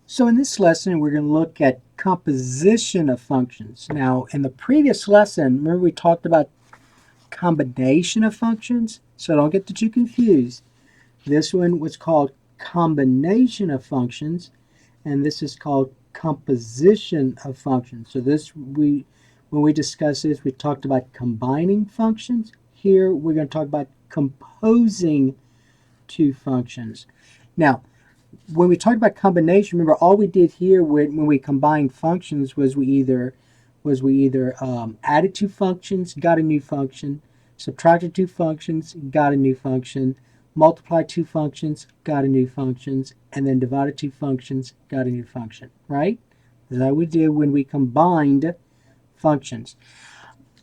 So in this lesson, we're going to look at composition of functions. Now, in the previous lesson, remember we talked about combination of functions? So don't get too confused. This one was called combination of functions, and this is called composition of functions. So when we discuss this, we talked about combining functions. Here, we're going to talk about composing two functions. Now, when we talked about combination, remember all we did here when we combined functions was we either added two functions, got a new function, subtracted two functions, got a new function, multiplied two functions, got a new function, and then divided two functions, got a new function, right? That's what we did when we combined functions.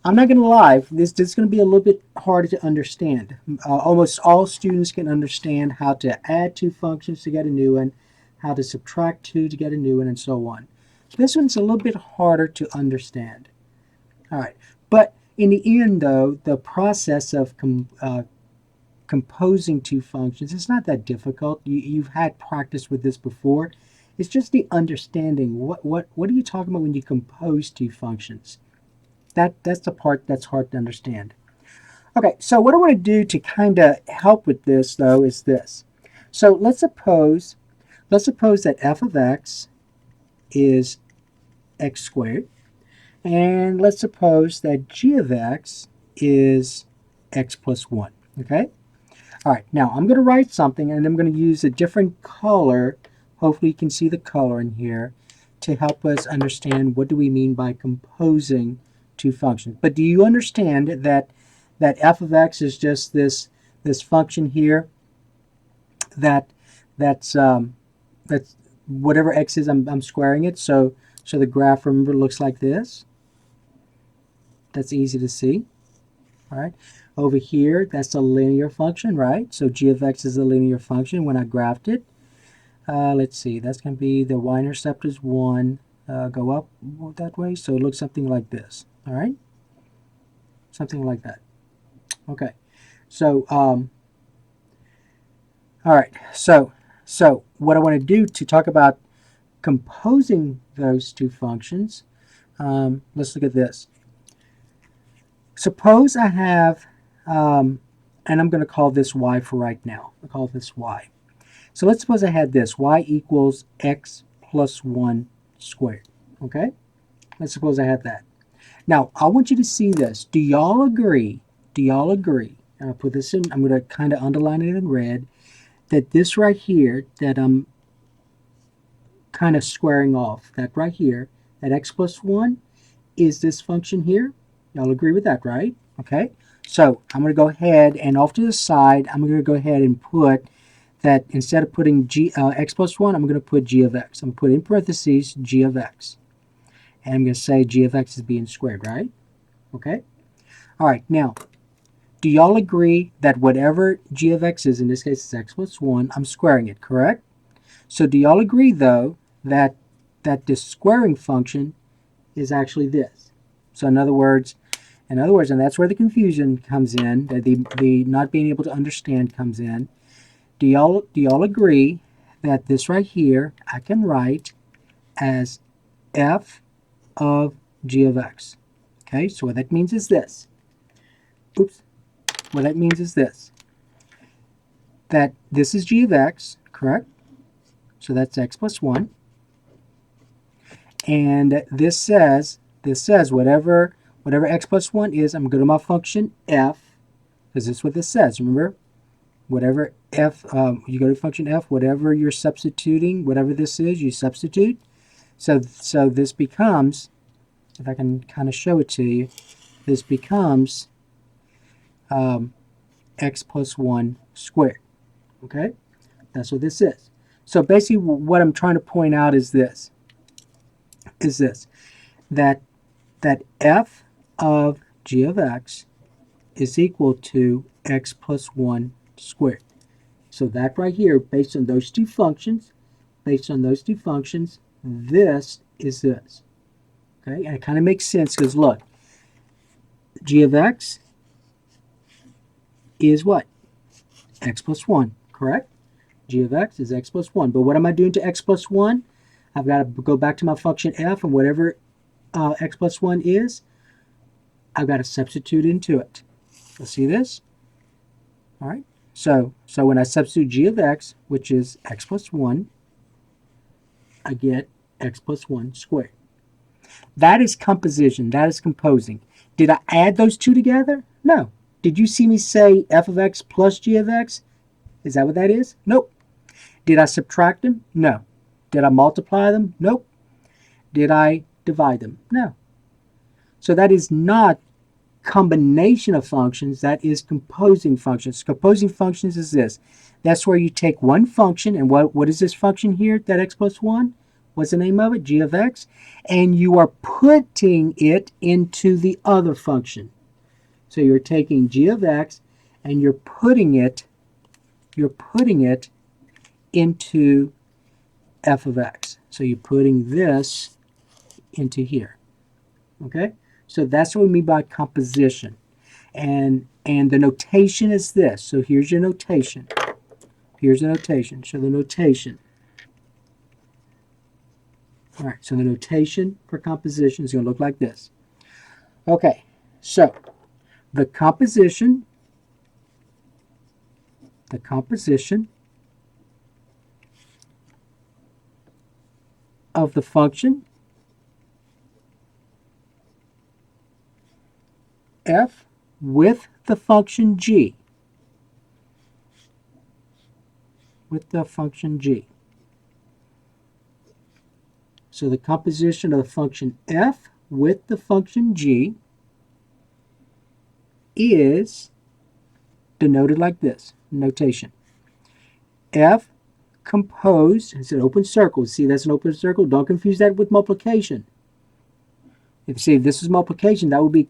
I'm not going to lie, this is going to be a little bit harder to understand. Almost all students can understand how to add two functions to get a new one, how to subtract two to get a new one, and so on. This one's a little bit harder to understand. All right, but in the end, though, the process of composing two functions is not that difficult. You've had practice with this before. It's just the understanding. What are you talking about when you compose two functions? That's the part that's hard to understand. Okay, so what I want to do to kind of help with this, though, is this. So let's suppose that f of x is x squared, and let's suppose that g of x is x plus 1. Okay? All right, now I'm going to write something, and I'm going to use a different color. Hopefully you can see the color in here to help us understand what do we mean by composing two functions. But do you understand that f of x is just this function here that's that's whatever x is, I'm squaring it. So the graph, remember, looks like this. That's easy to see. All right. Over here, that's a linear function, right? So g of x is a linear function when I graphed it. Let's see, that's going to be the y-intercept is 1, go up that way, so it looks something like this, all right? Something like that. Okay, so, all right, so what I want to do to talk about composing those two functions, let's look at this. Suppose I have, and I'm going to call this y for right now. I'll call this y. So let's suppose I had this, y equals x plus 1 squared, okay? Let's suppose I had that. Now, I want you to see this. Do y'all agree, and I'll put this in, I'm going to kind of underline it in red, that this right here, that I'm kind of squaring off, that right here, that x plus 1 is this function here? Y'all agree with that, right? Okay, so I'm going to go ahead and off to the side, I'm going to go ahead and put that instead of putting x plus 1, I'm going to put g of x. I'm going to put in parentheses g of x. And I'm going to say g of x is being squared, right? Okay? All right, now, do y'all agree that whatever g of x is, in this case it's x plus 1, I'm squaring it, correct? So do y'all agree, though, that this squaring function is actually this? So in other words, and that's where the confusion comes in, the not being able to understand comes in. Do y'all agree that this right here I can write as f of g of x? Okay, so what that means is this. Oops. What that means is this. That this is g of x, correct? So that's x plus 1. And this says whatever x plus 1 is, I'm going to go to my function f, because this is what this says. Remember? Whatever f, you go to function f, whatever you're substituting, whatever this is, you substitute. So this becomes, if I can kind of show it to you, this becomes x plus 1 squared. Okay? That's what this is. So basically what I'm trying to point out is this, that f of g of x is equal to x plus 1 squared. So that right here, based on those two functions, this is this. Okay, and it kind of makes sense because look, g of x is what? X plus 1, correct? G of x is x plus 1. But what am I doing to x plus 1? I've got to go back to my function f, and whatever x plus 1 is, I've got to substitute into it. Let's see this. All right. So when I substitute g of x, which is x plus 1, I get x plus 1 squared. That is composition. That is composing. Did I add those two together? No. Did you see me say f of x plus g of x? Is that what that is? Nope. Did I subtract them? No. Did I multiply them? Nope. Did I divide them? No. So that is not combination of functions, that is composing functions. Composing functions is this. That's where you take one function, and what is this function here, that x plus 1? What's the name of it? G of x. And you are putting it into the other function. So you're taking g of x and you're putting it into f of x. So you're putting this into here. Okay? So that's what we mean by composition. And the notation is this. So here's your notation. Here's the notation. So the notation. All right, so the notation for composition is going to look like this. Okay, so the composition of the function f with the function g. With the function g. So the composition of the function f with the function g is denoted like this. Notation. F composed, it's an open circle. See, that's an open circle. Don't confuse that with multiplication. If you say this is multiplication, that would be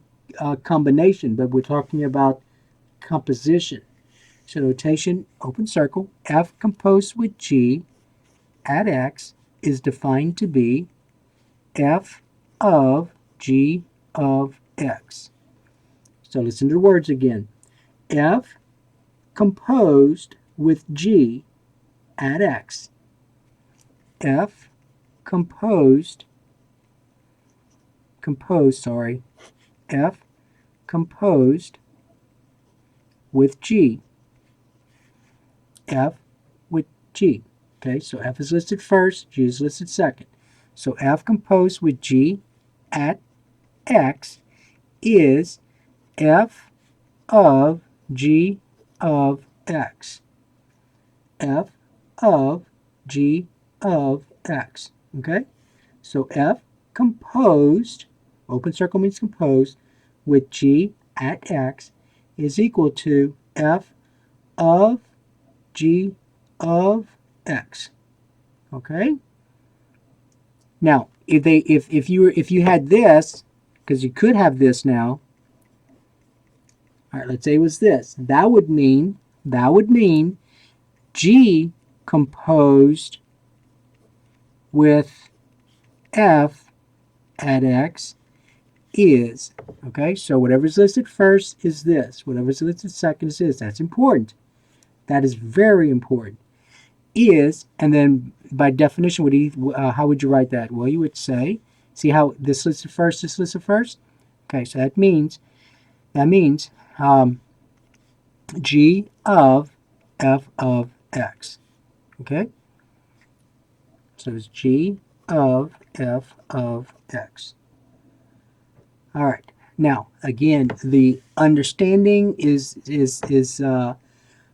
combination, but we're talking about composition. So notation, open circle, f composed with g at x is defined to be f of g of x. So listen to the words again. F composed with g at x. F composed, F composed with g. F with g. Okay, so F is listed first, G is listed second. So F composed with G at X is F of G of X. F of G of X. Okay? So F composed, open circle means composed, with G at X is equal to F of G of X. Okay? Now, if you had this, because you could have this now. All right, let's say it was this. That would mean G composed with F at X is, okay? So whatever's listed first is this. Whatever's listed second is this. That's important. That is very important. Is, and then by definition, how would you write that? Well, you would say, see how this listed first, this listed first? Okay, so that means G of F of X. Okay? So it's G of F of X. All right. Now, again, the understanding is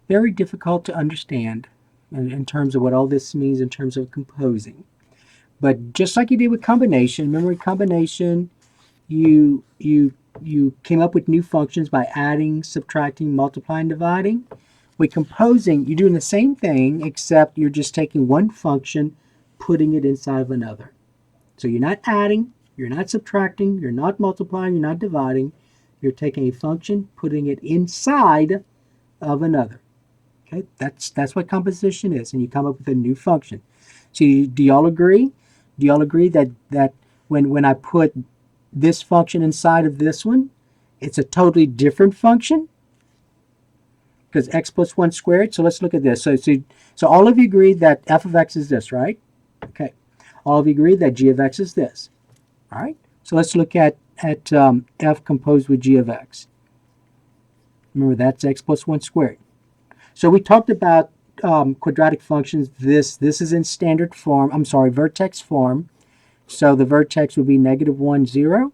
very difficult to understand in terms of what all this means in terms of composing. But just like you did with combination, remember with combination, you came up with new functions by adding, subtracting, multiplying, dividing. With composing, you're doing the same thing, except you're just taking one function, putting it inside of another. So you're not adding, you're not subtracting, you're not multiplying, you're not dividing. You're taking a function, putting it inside of another. Okay, that's what composition is, and you come up with a new function. So do y'all agree? Do y'all agree that when I put this function inside of this one, it's a totally different function? Because x plus 1 squared. So let's look at this. So all of you agree that f of x is this, right? Okay. All of you agree that g of x is this. All right? So let's look at f composed with g of x. Remember, that's x plus 1 squared. So we talked about quadratic functions. This is in standard form. I'm sorry, vertex form. So the vertex would be -1, 0.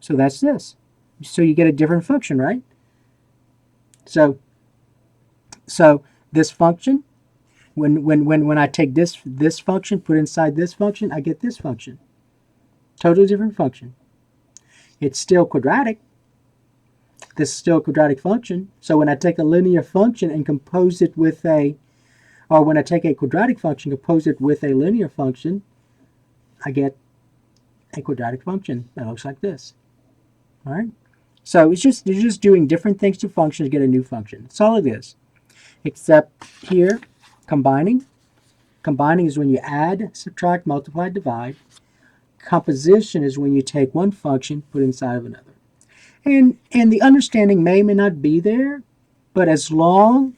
So that's this. So you get a different function, right? So this function, when I take this function, put inside this function, I get this function. Totally different function. It's still quadratic. This is still a quadratic function. So when I take a linear function and compose it with or when I take a quadratic function, compose it with a linear function, I get a quadratic function that looks like this. All right. So you're just doing different things to functions to get a new function. That's all it is. Except here, combining. Combining is when you add, subtract, multiply, divide. Composition is when you take one function, put inside of another. And the understanding may or may not be there, but as long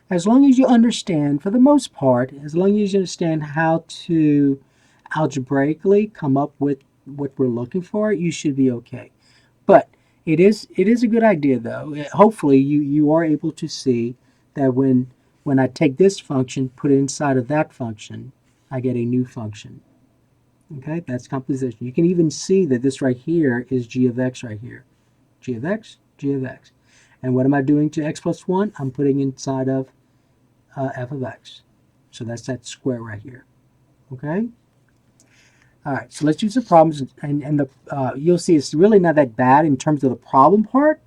as you understand, for the most part, as long as you understand how to algebraically come up with what we're looking for, you should be okay. But it is a good idea, though. Hopefully, you are able to see that when I take this function, put it inside of that function, I get a new function. Okay, that's composition. You can even see that this right here is g of x right here. G of x, g of x. And what am I doing to x plus 1? I'm putting inside of f of x. So that's that square right here. Okay? All right, so let's do some problems. And you'll see it's really not that bad in terms of the problem part.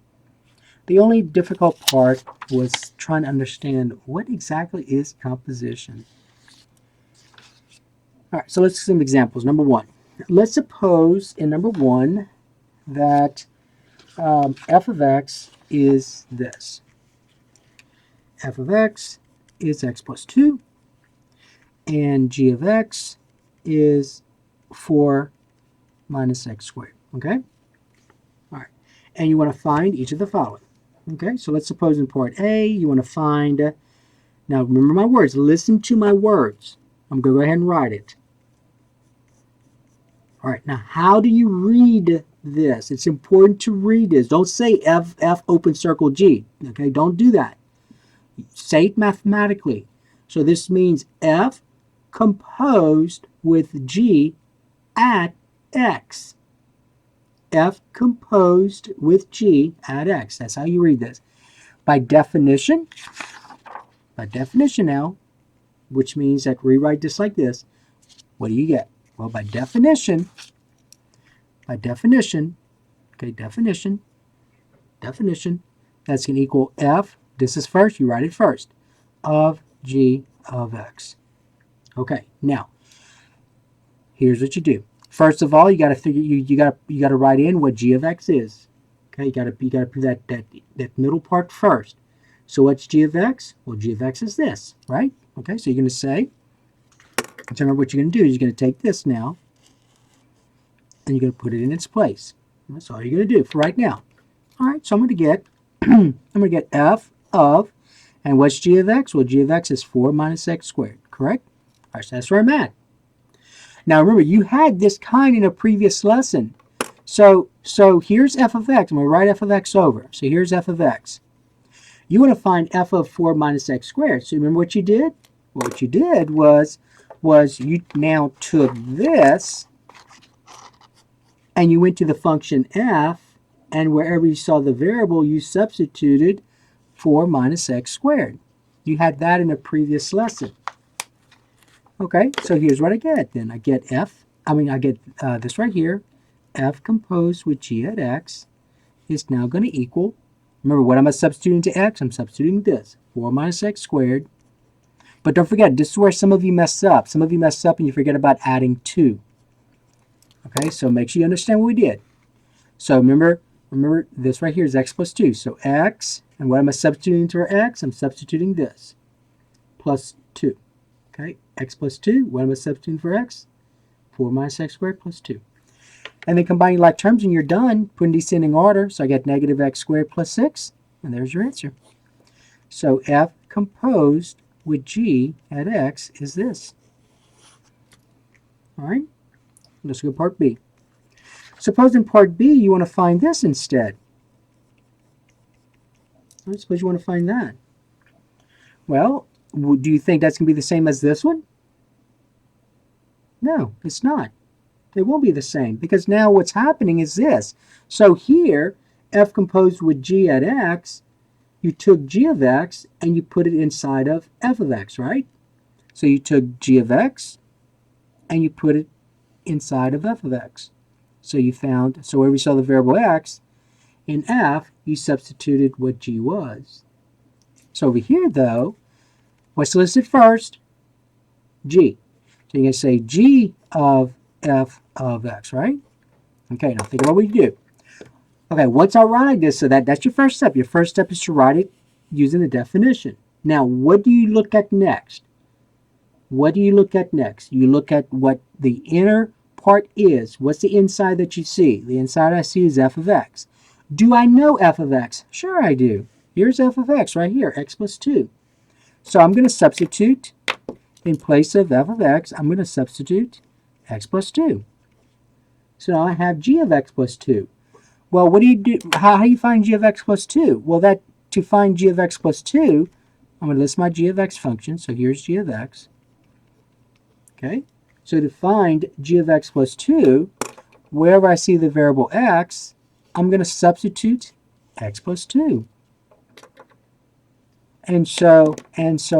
The only difficult part was trying to understand what exactly is composition. All right, so let's see some examples. Number 1. Let's suppose in number 1 that f of x is this. F of x is x plus 2, and g of x is 4 minus x squared. Okay? All right. And you want to find each of the following. Okay? So let's suppose in part A, you want to find, now remember my words, listen to my words. I'm going to go ahead and write it. All right. Now, how do you read this? It's important to read this. Don't say F open circle G. Okay? Don't do that. Say it mathematically. So this means F composed with G at X. F composed with G at X. That's how you read this. By definition now, which means that rewrite this like this, what do you get? Well, by definition, okay, definition, that's going to equal F, this is first, you write it first, of G of X. Okay, now, here's what you do. First of all, you got to figure you got to write in what G of X is. Okay, you got to put that middle part first. So what's G of X? Well, G of X is this, right? Okay, so you're going to say, so remember what you're going to do is you're going to take this now, and you're going to put it in its place. That's all you're going to do for right now. All right, so I'm going to get F of, and what's G of X? Well, G of X is 4 minus x squared, correct? All right, so that's where I'm at. Now remember, you had this kind in a previous lesson. So here's f of x. I'm going to write f of x over. So here's f of x. You want to find f of 4 minus x squared. So remember what you did? Well, what you did was you now took this and you went to the function f, and wherever you saw the variable, you substituted 4 minus x squared. You had that in a previous lesson. Okay, so here's what I get then. I get this right here. F composed with g at x is now going to equal, remember what am I substituting to x? I'm substituting this, 4 minus x squared. But don't forget, this is where some of you mess up. Some of you mess up and you forget about adding 2. Okay, so make sure you understand what we did. So remember this right here is x plus 2. So x, and what am I substituting to x? I'm substituting this, plus 2. Okay, x plus 2, what am I substituting for x? 4 minus x squared plus 2. And then combining like terms and you're done, put in descending order. So I get negative x squared plus 6, and there's your answer. So f composed with g at x is this. All right, Let's go to part B. Suppose in part B you want to find this instead. I suppose you want to find that. Well, do you think that's going to be the same as this one? No, it's not. They won't be the same because now what's happening is this. So here, f composed with g at x, you took g of x and you put it inside of f of x, right? So you took g of x and you put it inside of f of x. So you found, so where we saw the variable x, in f, you substituted what g was. So over here, though, what's listed first? G. So you're going to say g of f of x, right? Okay, now think about what you do. Okay, once I write this, so that's your first step. Your first step is to write it using the definition. Now, what do you look at next? What do you look at next? You look at what the inner part is. What's the inside that you see? The inside I see is f of x. Do I know f of x? Sure I do. Here's f of x right here, x plus 2. So I'm going to substitute, in place of f of x, I'm going to substitute x plus 2. So now I have g of x plus 2. Well, what do you do? How do you find g of x plus 2? Well, to find g of x plus 2, I'm going to list my g of x function. So here's g of x. Okay. So to find g of x plus 2, wherever I see the variable x, I'm going to substitute x plus 2. And so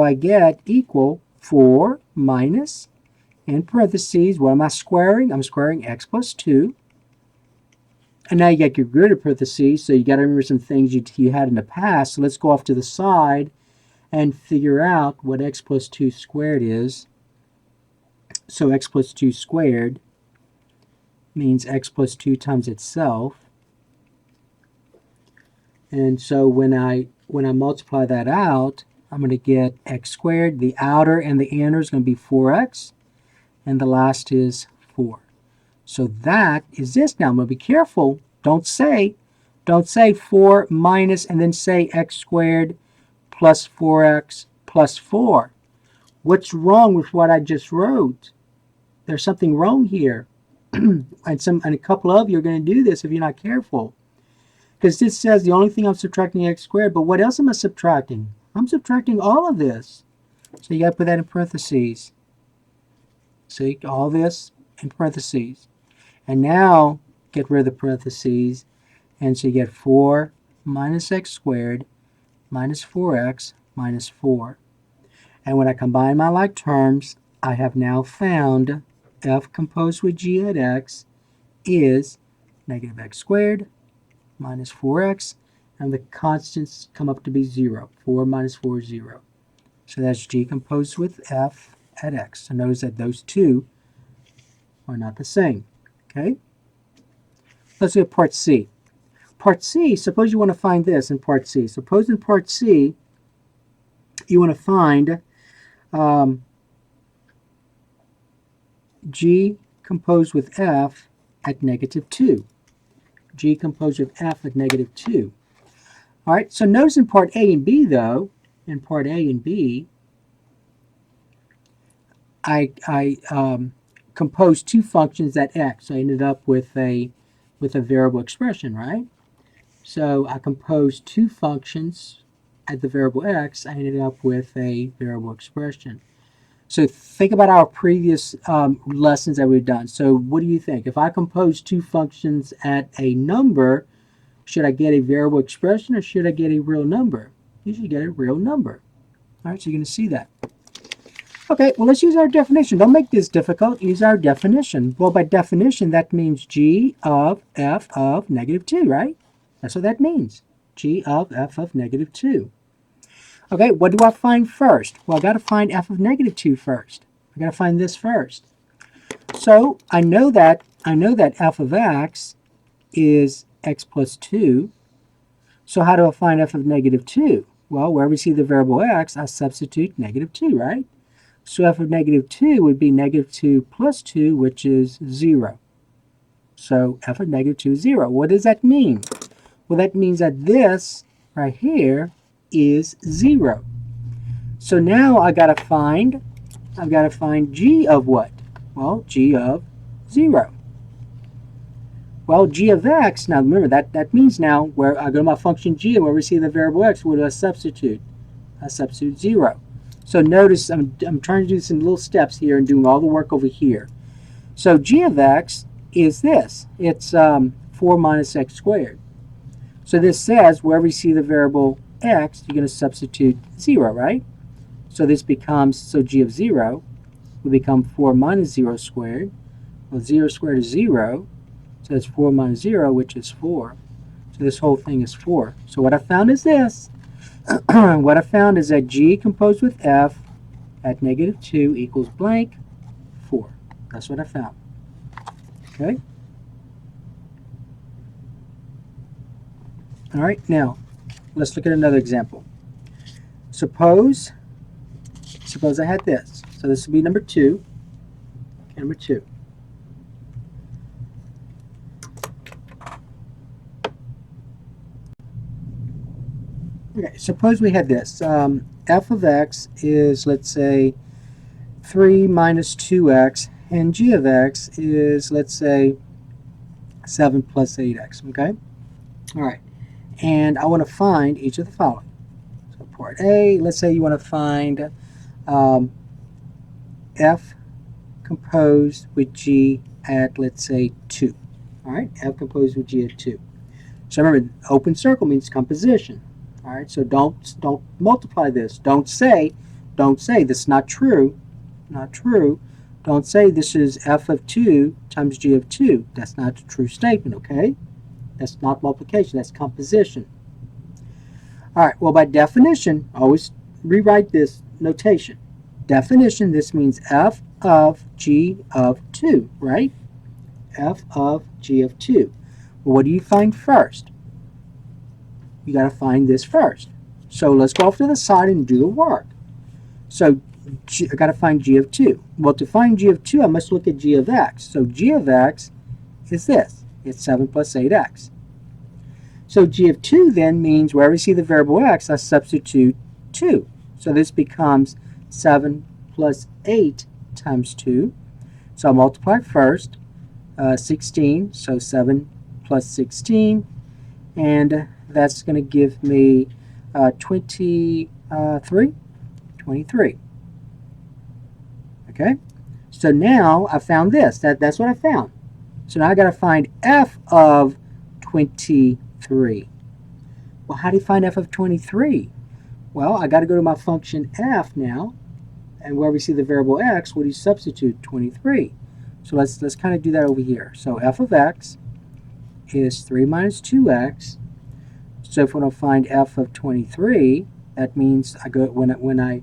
I get equal 4 minus, in parentheses, what am I squaring? I'm squaring x plus 2. And now you get your rid of parentheses, so you got to remember some things you had in the past. So let's go off to the side and figure out what x plus 2 squared is. So x plus 2 squared means x plus 2 times itself. And so when I multiply that out, I'm going to get x squared. The outer and the inner is going to be 4x, and the last is 4. So that is this. Now I'm going to be careful. Don't say 4 minus and then say x squared plus 4x plus 4. What's wrong with what I just wrote? There's something wrong here. and a couple of you are going to do this if you're not careful. Because this says the only thing I'm subtracting is x squared, but what else am I subtracting? I'm subtracting all of this. So you got to put that in parentheses. See, all this in parentheses. And now get rid of the parentheses, and so you get 4 minus x squared minus 4x minus 4. And when I combine my like terms, I have now found f composed with g at x is negative x squared minus 4x, and the constants come up to be 0. 4 minus 4 is 0. So that's g composed with f at x. So notice that those two are not the same. Okay? Let's look at part C. Part C, suppose you want to find this in part C. Suppose in part C, you want to find g composed with f at negative 2. G composed with f at negative 2. All right, so notice in part A and B, though, in part A and B, I composed two functions at x. I ended up with a variable expression, right? So I composed two functions at the variable x. I ended up with a variable expression. So think about our previous lessons that we've done. So what do you think? If I compose two functions at a number, should I get a variable expression or should I get a real number? You should get a real number. All right, so you're going to see that. Okay, well, let's use our definition. Don't make this difficult. Use our definition. Well, by definition, that means g of f of negative 2, right? That's what that means. G of f of negative 2. Okay, what do I find first? Well, I got to find f of negative 2 first. I got to find this first. So I know that f of x is x plus 2. So how do I find f of negative 2? Well, where we see the variable x, I substitute negative 2, right? So f of negative 2 would be negative 2 plus 2, which is 0. So f of negative 2 is 0. What does that mean? Well, that means that this right here is 0. So now I've got to find g of what? Well, g of 0. Well, g of x, now remember, that means now where I go to my function g and where we see the variable x, what do I substitute? I substitute 0. So notice I'm trying to do this in little steps here and doing all the work over here. So g of x is this. It's 4 minus x squared. So this says wherever you see the variable x, you're going to substitute 0, right? So this becomes, so g of 0 will become 4 minus 0 squared. Well, 0 squared is 0. So it's 4 minus 0, which is 4. So this whole thing is 4. So what I found is this. What I found is that g composed with f at negative 2 equals blank 4. That's what I found. Okay? All right, now let's look at another example. Suppose I had this. So this would be number 2. Okay, number 2. Okay, suppose we had this. F of x is, let's say, 3 minus 2x, and g of x is, let's say, 7 plus 8x, okay? All right, and I want to find each of the following. So part A, let's say you want to find f composed with g at, let's say, 2. All right, f composed with g at 2. So remember, open circle means composition. All right, so don't multiply this. Don't say this is not true. Not true. Don't say this is f of 2 times g of 2. That's not a true statement, okay? That's not multiplication. That's composition. All right, well, by definition, always rewrite this notation. Definition, this means f of g of 2, right? F of g of 2. Well, what do you find first? You got to find this first. So let's go off to the side and do the work. So I got to find g of 2. Well, to find g of 2, I must look at g of x. So g of x is this. It's 7 plus 8x. So g of 2 then means wherever you see the variable x, I substitute 2. So this becomes 7 plus 8 times 2. So I'll multiply first. 16, so 7 plus 16. And that's going to give me 23. Okay? So now I found this. That's what I found. So now I got to find f of 23. Well, how do you find f of 23? Well, I got to go to my function f now. And where we see the variable x, what do you substitute? 23. So let's kind of do that over here. So f of x is 3 minus 2x. So if we want to find f of 23, that means I go when I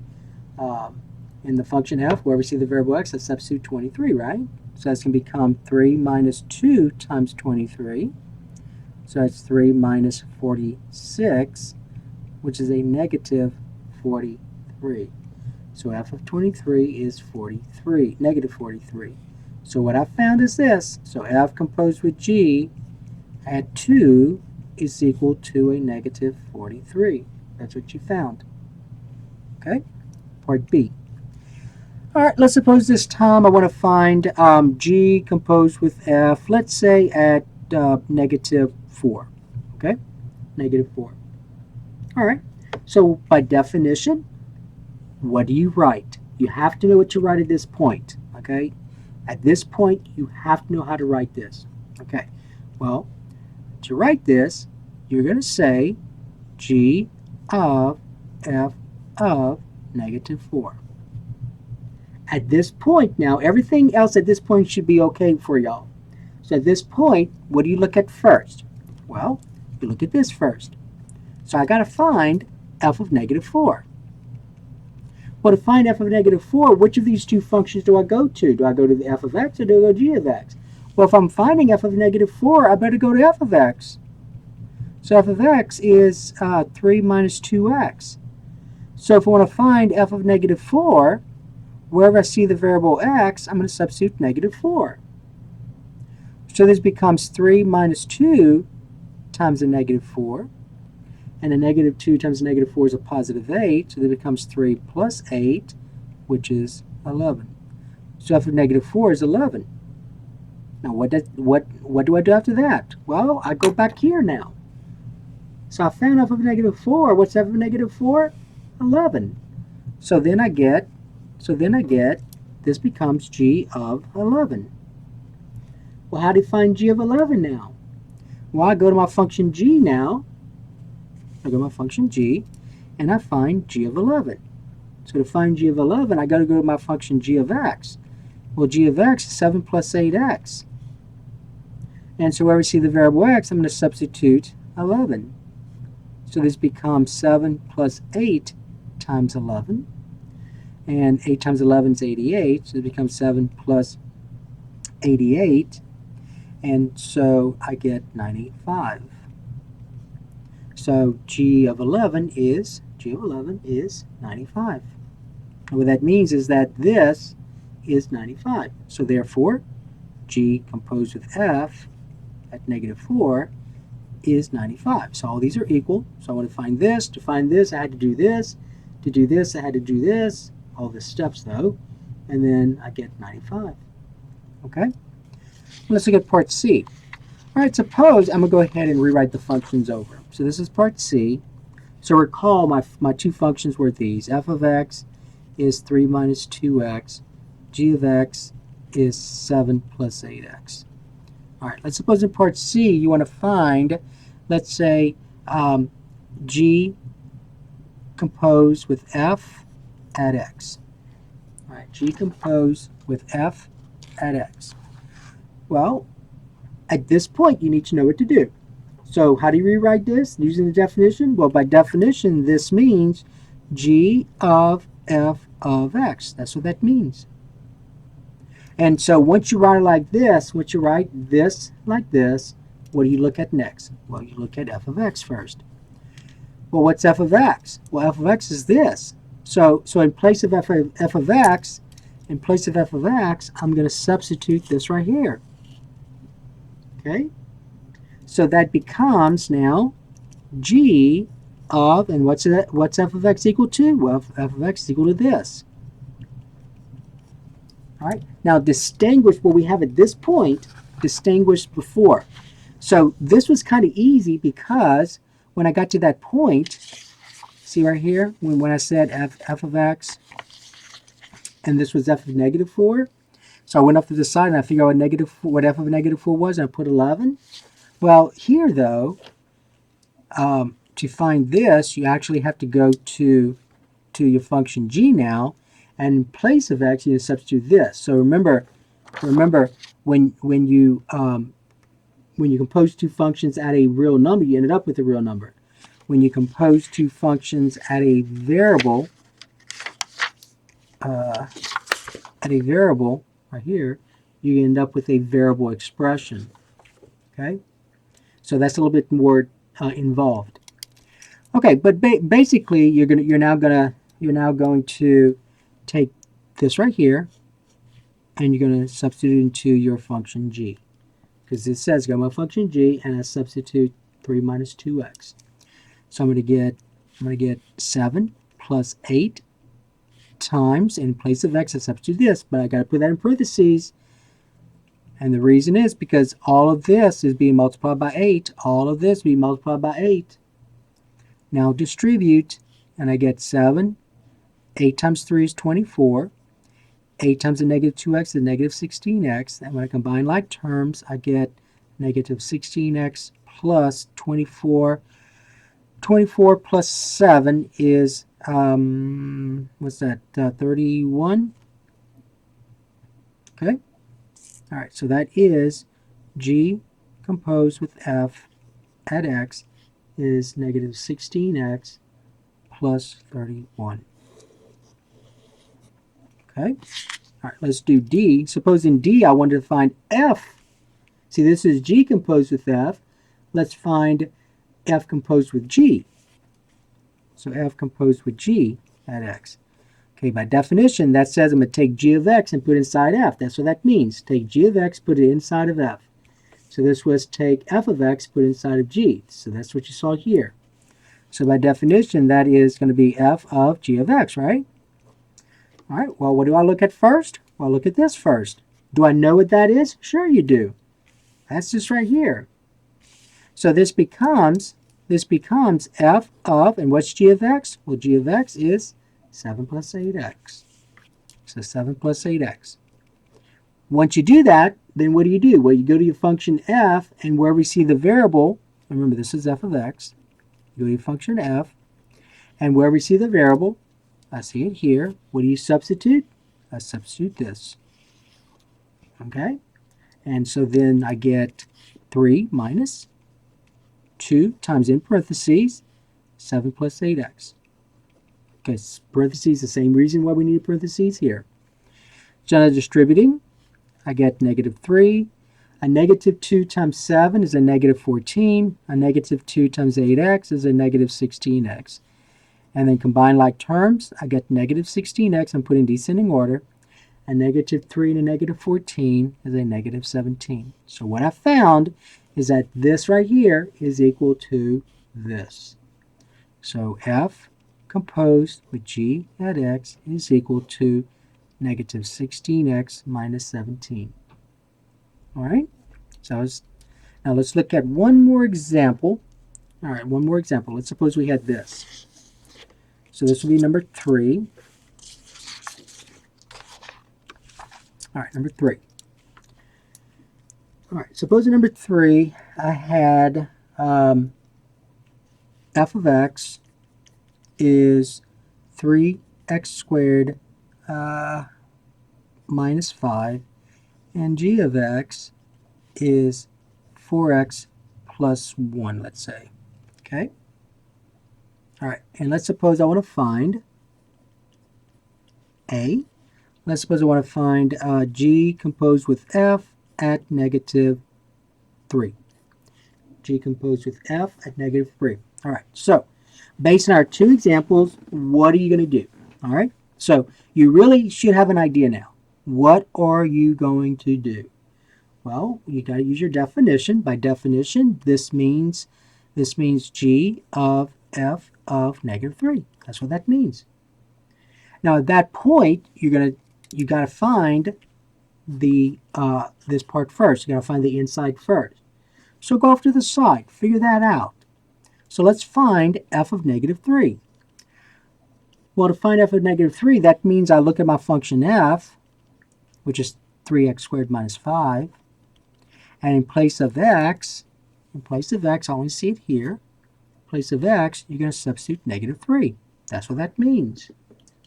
in the function f, where we see the variable x, I substitute 23, right? So that's going to become 3 minus 2 times 23. So that's 3 minus 46, which is a negative 43. So f of 23 is 43, negative 43. So what I found is this. So f composed with g at 2 is equal to a negative 43. That's what you found. Okay? Part B. All right, let's suppose this time I want to find g composed with f, let's say at negative 4. Okay? Negative 4. All right. So by definition, what do you write? You have to know what you write at this point. Okay? At this point, you have to know how to write this. Okay. Well, to write this, you're going to say g of f of negative 4. At this point now, everything else at this point should be okay for y'all. So at this point, what do you look at first? Well, you look at this first. So I got to find f of negative 4. Well, to find f of negative 4, which of these two functions do I go to? Do I go to the f of x or do I go to g of x? Well, if I'm finding f of negative 4, I better go to f of x. So f of x is 3 minus 2x. So if I want to find f of negative 4, wherever I see the variable x, I'm going to substitute negative 4. So this becomes 3 minus 2 times a negative 4. And a negative 2 times a negative 4 is a positive 8. So that becomes 3 plus 8, which is 11. So f of negative 4 is 11. Now what do I do after that? Well, I go back here now. So I found f of negative 4. What's f of negative 4? 11. So then I get, this becomes g of 11. Well, how do you find g of 11 now? Well, I go to my function g now. I go to my function g, and I find g of 11. So to find g of 11, I got to go to my function g of x. Well, g of x is 7 plus 8x. And so where we see the variable x, I'm going to substitute 11. So this becomes 7 plus 8 times 11. And 8 times 11 is 88. So it becomes 7 plus 88. And so I get 95. So g of 11 is 95. And what that means is that this is 95. So therefore, g composed with f at negative 4 is 95. So all these are equal. So I want to find this. To find this, I had to do this. To do this, I had to do this. All the steps, though. And then I get 95. Okay? Let's look at part C. All right, suppose I'm going to go ahead and rewrite the functions over. So this is part C. So recall my two functions were these. F of x is 3 minus 2x. G of x is 7 plus 8x. All right, let's suppose in part C you want to find, let's say, g composed with f at x. All right, g composed with f at x. Well, at this point you need to know what to do. So how do you rewrite this using the definition? Well, by definition, this means g of f of x. That's what that means. And so once you write it like this, once you write this like this, what do you look at next? Well, you look at f of x first. Well, what's f of x? Well, f of x is this. So in place of f of x, I'm going to substitute this right here. Okay? So that becomes now g of, and what's f of x equal to? Well, f of x is equal to this. All right. Now distinguish what we have at this point, distinguish before. So this was kind of easy because when I got to that point, see right here, when I said f of x, and this was f of negative 4, so I went up to the side and I figured out what f of negative 4 was, and I put 11. Well, here though, to find this, you actually have to go to your function g now, and in place of x, you substitute this. So remember when you compose two functions at a real number, you ended up with a real number. When you compose two functions at a variable, right here, you end up with a variable expression. Okay, so that's a little bit more involved. Okay, but basically, you're now going to take this right here, and you're going to substitute into your function g, because it says go my function g, and I substitute 3 minus 2x. So I'm going to get 7 plus 8 times, in place of x, I substitute this, but I got to put that in parentheses. And the reason is because all of this is being multiplied by 8. All of this being multiplied by 8. Now distribute, and I get 7. 8 times 3 is 24. 8 times a negative 2x is negative 16x. And when I combine like terms, I get negative 16x plus 24. 24 plus 7 is, what's that, 31? Okay. All right, so that is g composed with f at x is negative 16x plus 31. Okay. All right, let's do d. Suppose in d I wanted to find f. See, this is g composed with f. Let's find f composed with g. So f composed with g at x. Okay, by definition, that says I'm going to take g of x and put it inside f. That's what that means. Take g of x, put it inside of f. So this was take f of x, put it inside of g. So that's what you saw here. So by definition, that is going to be f of g of x, right? All right, well, what do I look at first? Well, I'll look at this first. Do I know what that is? Sure you do. That's just right here. So this becomes f of, and what's g of x? Well, g of x is 7 plus 8x. So 7 plus 8x. Once you do that, then what do? Well, you go to your function f, and where we see the variable, remember this is f of x, you go to your function f, and where we see the variable, I see it here. What do you substitute? I substitute this. Okay? And so then I get 3 minus 2 times in parentheses 7 plus 8x. Okay, parentheses, the same reason why we need parentheses here. So now distributing, I get negative 3. A negative 2 times 7 is a negative 14. A negative 2 times 8x is a negative 16x. And then combine like terms, I get negative 16x. I'm putting descending order. A negative 3 and a negative 14 is a negative 17. So what I found is that this right here is equal to this. So f composed with g at x is equal to negative 16x minus 17. All right? So now let's look at one more example. All right, one more example. Let's suppose we had this. So this will be number 3. All right, number 3. All right, suppose in number 3 I had f of x is 3x squared minus 5, and g of x is 4x plus 1, let's say. Okay? All right, and let's suppose I want to find a. Let's suppose I want to find g composed with f at negative 3. G composed with f at negative 3. All right, so based on our two examples, what are you going to do? All right, so you really should have an idea now. What are you going to do? Well, you got to use your definition. By definition, this means g of f of negative 3. That's what that means. Now at that point, you got to find the this part first. You got to find the inside first. So go off to the side, figure that out. So let's find f of negative 3. Well, to find f of negative 3, that means I look at my function f, which is 3x squared minus 5, and in place of x, I only see it here, in place of x, you're going to substitute negative 3. That's what that means.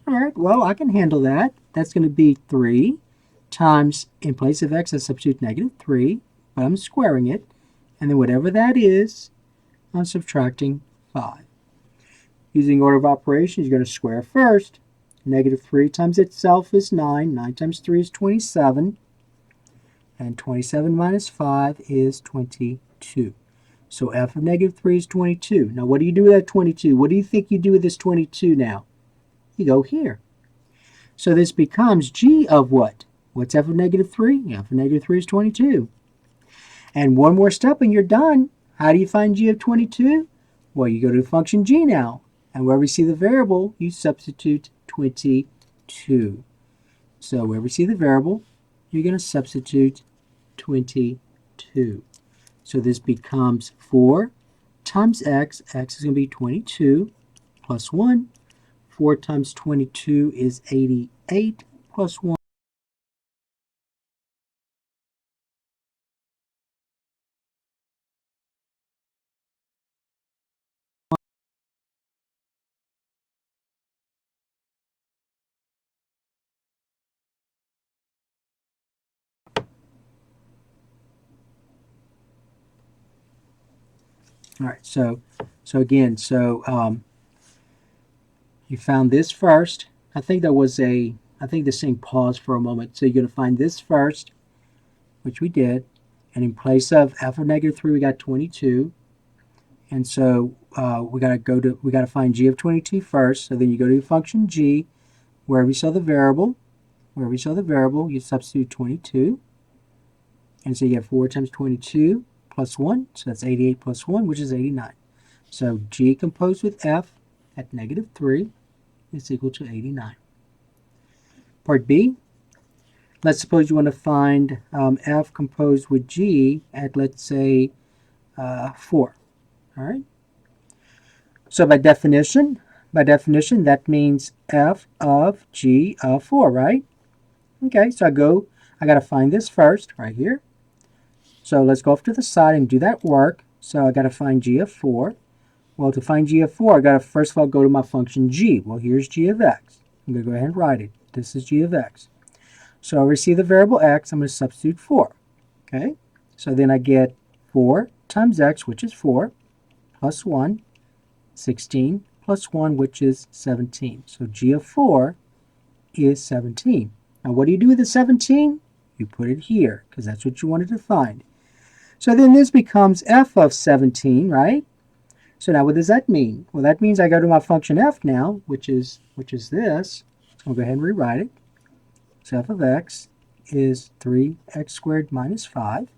All right, well, I can handle that. That's going to be 3 times, in place of x, I substitute negative 3, but I'm squaring it. And then whatever that is, I'm subtracting 5. Using order of operations, you're going to square first. Negative 3 times itself is 9. 9 times 3 is 27. And 27 minus 5 is 22. So f of negative 3 is 22. Now what do you do with that 22? What do you think you do with this 22 now? You go here. So this becomes g of what? What's f of negative 3? F of negative 3 is 22. And one more step and you're done. How do you find g of 22? Well, you go to the function g now. And where we see the variable, you substitute 22. So where we see the variable, you're going to substitute 22. So this becomes 4 times x. X is going to be 22 plus 1. 4 times 22 is 88 plus 1. All right, so again, you found this first. I think this thing paused for a moment. So you're going to find this first, which we did. And in place of f of negative 3, we got 22. And so we got to find g of 22 first. So then you go to your function g, where we saw the variable. You substitute 22. And so you have 4 times 22 plus 1. So that's 88 plus 1, which is 89. So g composed with f at negative 3 is equal to 89. Part B, let's suppose you want to find f composed with g at, let's say, 4. All right. So by definition, that means f of g of 4, right? Okay, so I got to find this first, right here. So let's go off to the side and do that work. So I got to find g of 4. Well, to find g of 4, I got to first of all go to my function g. Well, here's g of x. I'm going to go ahead and write it. This is g of x. So I receive the variable x. I'm going to substitute 4. Okay, so then I get 4 times x, which is 4, plus 1, 16, plus 1, which is 17. So g of 4 is 17. Now what do you do with the 17? You put it here, because that's what you wanted to find. So then this becomes f of 17, right? So now what does that mean? Well, that means I go to my function f now, which is this. So I'll go ahead and rewrite it. So f of x is 3x squared minus 5.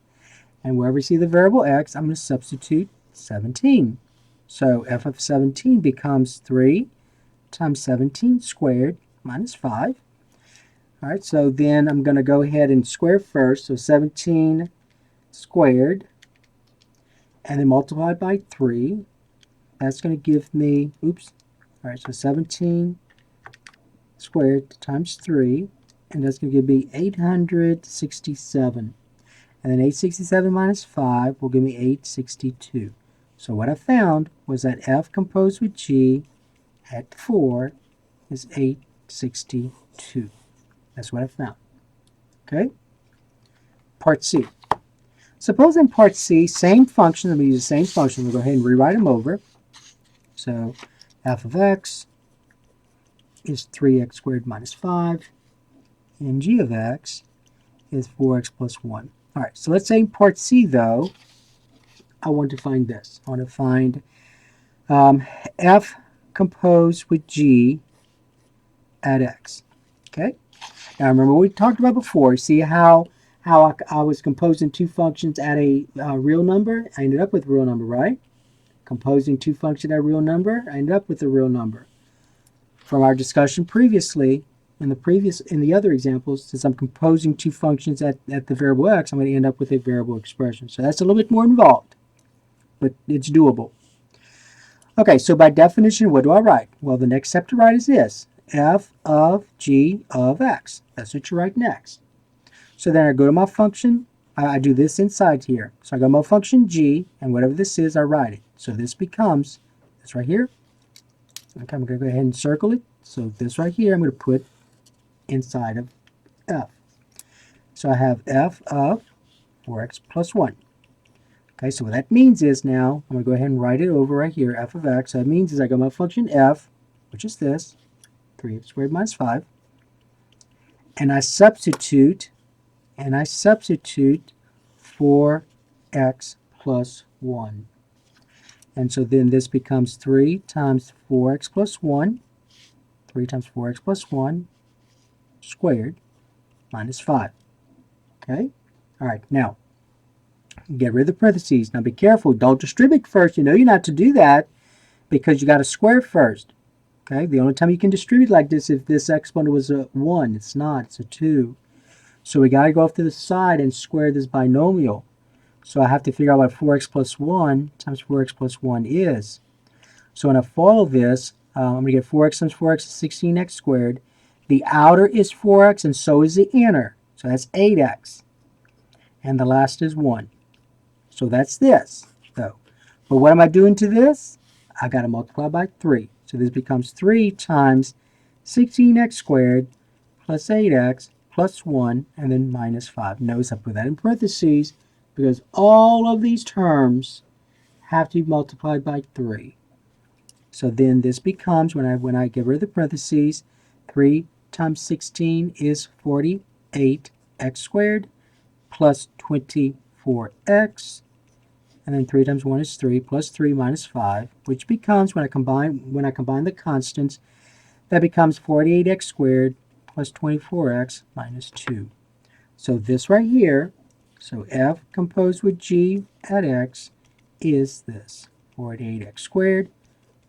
And wherever you see the variable x, I'm going to substitute 17. So f of 17 becomes 3 times 17 squared minus 5. All right, so then I'm going to go ahead and square first. So 17 squared, and then multiply by 3. That's going to give me, oops, all right, so 17 squared times 3, and that's going to give me 867. And then 867 minus 5 will give me 862. So what I found was that f composed with g at 4 is 862. That's what I found. Okay? Part C. Suppose in part C, same function, I'm going to use the same function. We'll go ahead and rewrite them over. So f of x is 3x squared minus 5, and g of x is 4x plus 1. All right, so let's say in part C, though, I want to find this. I want to find f composed with g at x. Okay? Now remember what we talked about before. See how I was composing two functions at a real number? I ended up with a real number, right? Composing two functions at a real number, I ended up with a real number. From our discussion previously, in the other examples, since I'm composing two functions at the variable x, I'm going to end up with a variable expression. So that's a little bit more involved, but it's doable. Okay, so by definition, what do I write? Well, the next step to write is this, f of g of x. That's what you write next. So then I go to my function, I do this inside here. So I go to my function g, and whatever this is, I write it. So this becomes, this right here. Okay, I'm going to go ahead and circle it. So this right here, I'm going to put inside of f. So I have f of 4x plus 1. Okay, so what that means is now, I'm going to go ahead and write it over right here, f of x. So that means is I got my function f, which is this, 3x squared minus 5, and I substitute 4x plus 1. And so then this becomes 3 times 4x plus 1, 3 times 4x plus 1 squared minus 5. Okay? All right, now, get rid of the parentheses. Now be careful, don't distribute first. You know you're not to do that because you got to square first. Okay? The only time you can distribute like this is if this exponent was a 1. It's not, it's a 2. So we got to go off to the side and square this binomial. So I have to figure out what 4x plus 1 times 4x plus 1 is. So when I follow this, I'm going to get 4x times 4x is 16x squared. The outer is 4x and so is the inner. So that's 8x. And the last is 1. So that's this, though. But what am I doing to this? I got to multiply by 3. So this becomes 3 times 16x squared plus 8x plus 1 and then minus 5. Notice I put that in parentheses because all of these terms have to be multiplied by 3. So then this becomes, when I get rid of the parentheses, 3 times 16 is 48x squared plus 24x, and then 3 times 1 is 3 plus 3 minus 5, which becomes, when I combine the constants, that becomes 48x squared plus 24x minus 2. So this right here, so f composed with g at x is this, 48x squared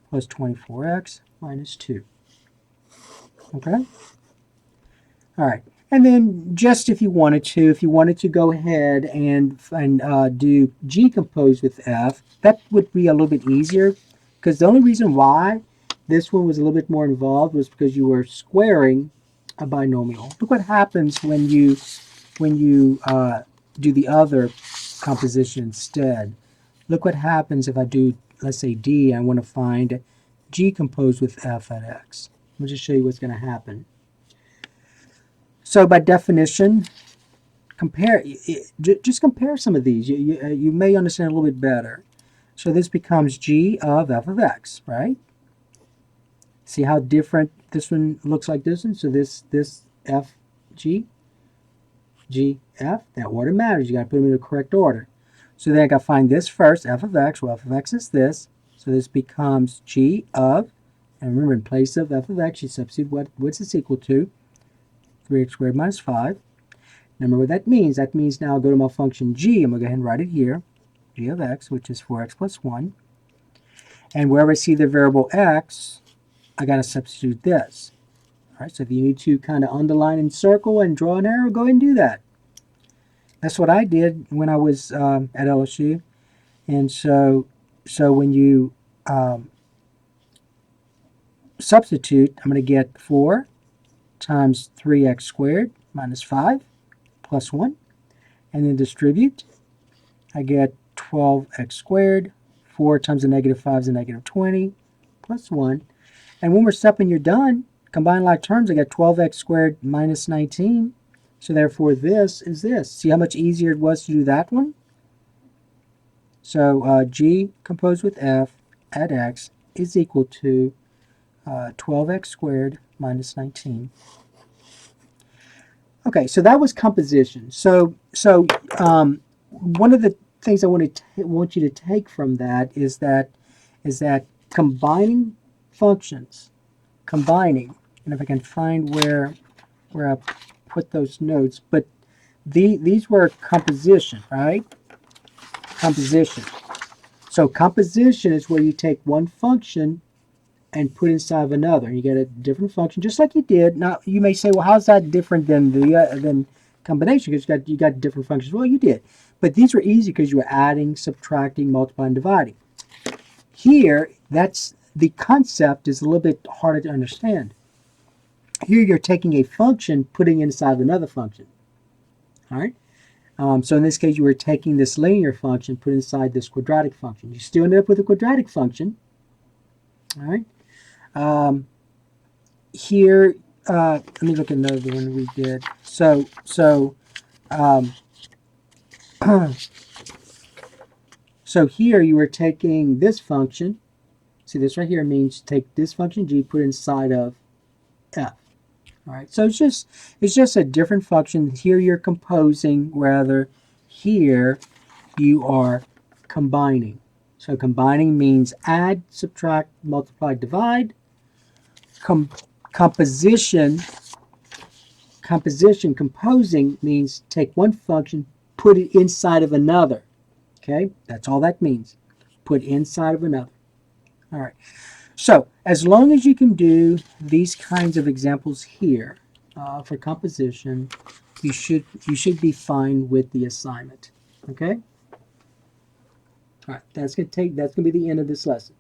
plus 24x minus 2. Okay? All right. And then just if you wanted to go ahead and do G composed with F, that would be a little bit easier, because the only reason why this one was a little bit more involved was because you were squaring a binomial. Look what happens when you do the other composition instead. Look what happens if I do, let's say D, I want to find G composed with F at X. Let me just show you what's going to happen. So by definition, just compare some of these. You may understand a little bit better. So this becomes G of F of X, right? See how different this one looks like this one? So this F, G, G, F, that order matters. You got to put them in the correct order. So then I got to find this first, F of X. Well, F of X is this. So this becomes G of, and remember, in place of F of X, you substitute what's this equal to? 3x squared minus 5. Remember what that means. That means now I'll go to my function G. I'm going to go ahead and write it here. G of X, which is 4x plus 1. And wherever I see the variable X, I got to substitute this. All right, so if you need to kind of underline and circle and draw an arrow, go ahead and do that. That's what I did when I was at LSU. And so when you substitute, I'm going to get 4 times 3x squared minus 5 plus 1. And then distribute. I get 12x squared. 4 times a negative 5 is a negative 20 plus 1. And when we're stepping, you're done. Combine like terms, I get 12x squared minus 19. So therefore, this is this. See how much easier it was to do that one? So G composed with F at X is equal to 12x squared minus 19. Okay, so that was composition. So one of the things I want you to take from that is that combining functions, and if I can find where I put those notes, but these were composition, right? Composition. So composition is where you take one function and put inside of another. You get a different function, just like you did. Now you may say, well, how's that different than than combination? Because you got different functions. Well, you did, but these were easy because you were adding, subtracting, multiplying, dividing. Here, that's the concept is a little bit harder to understand. Here, you're taking a function, putting it inside of another function. All right. So in this case, you were taking this linear function, put inside this quadratic function. You still end up with a quadratic function. All right. Here, let me look at another one we did. So here you were taking this function. See, this right here means take this function G, put it inside of F. All right. So it's just a different function. Here you're composing, rather. Here you are combining. So combining means add, subtract, multiply, divide. Composing means take one function, put it inside of another. Okay, that's all that means. Put inside of another. All right. So as long as you can do these kinds of examples here for composition, you should be fine with the assignment. Okay. All right. That's gonna be the end of this lesson.